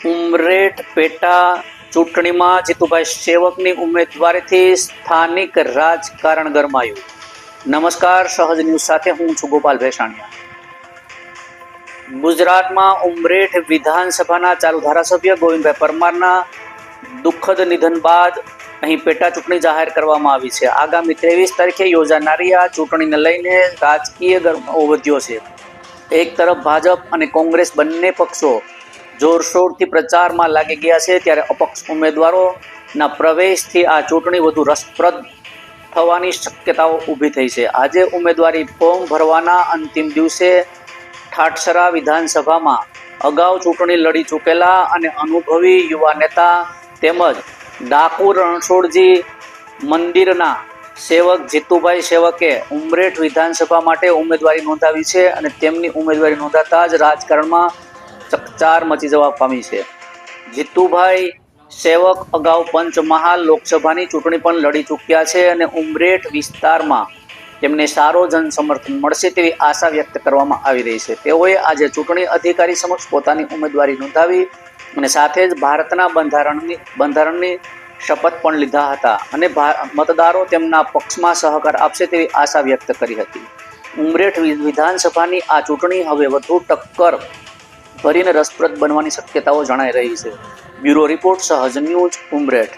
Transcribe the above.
ઉમરેઠ પેટા ચૂંટણીમાં જીતુભાઈ સેવકની ઉમેદવારીથી સ્થાનિક રાજકારણ ગરમાયું. નમસ્કાર, સહજ ન્યૂઝ સાથે હું છું ગોપાલ ભેસાણીયા. ગુજરાતમાં ઉમરેઠ વિધાનસભાના ચાલુ ધારાસભ્ય ગોવિંદભાઈ પરમારના દુઃખદ નિધન બાદ અહીં પેટા ચૂંટણી જાહેર કરવામાં આવી છે. આગામી 23 તારીખે યોજાનારી આ ચૂંટણીને લઈને રાજકીય ગરમાવો વધ્યો છે. એક તરફ ભાજપ અને કોંગ્રેસ બંને પક્ષો જોરશોરથી પ્રચારમાં લાગી ગયા છે, ત્યારે અપક્ષ ઉમેદવારોના પ્રવેશથી આ ચૂંટણી વધુ રસપ્રદ થવાની શક્યતાઓ ઊભી થઈ છે. આજે ઉમેદવારી ફોર્મ ભરવાના અંતિમ દિવસે ઠાઠસરા વિધાનસભામાં અગાઉ ચૂંટણી લડી ચૂકેલા અને અનુભવી યુવા નેતા તેમજ ડાકોર રણછોડજી મંદિરના સેવક જીતુભાઈ સેવકે ઉમરેઠ વિધાનસભા માટે ઉમેદવારી નોંધાવી છે અને તેમની ઉમેદવારી નોંધાતા જ રાજકારણમાં ચકચાર મચી જવા પામી છે. જીતુભાઈ સેવક અગાઉ પંચમહાલ લોકસભાની ચૂંટણી પણ લડી ચૂક્યા છે અને ઉમરેઠ વિસ્તારમાં તેમને સારો જનસમર્થન મળશે તેવી આશા વ્યક્ત કરવામાં આવી રહી છે. તેઓએ આજે ચૂંટણી અધિકારી સમક્ષ પોતાની ઉમેદવારી નોંધાવી અને સાથે જ ભારતના બંધારણની શપથ પણ લીધા હતા અને મતદારો તેમના પક્ષમાં સહકાર આપશે તેવી આશા વ્યક્ત કરી હતી. ઉમરેઠ વિધાનસભાની આ ચૂંટણી હવે વધુ ટક્કર ભરીને રસપ્રદ બનવાની શક્યતાઓ જણાઈ રહી છે. બ્યુરો રિપોર્ટ, સહજ ન્યૂઝ, ઉમરેઠ.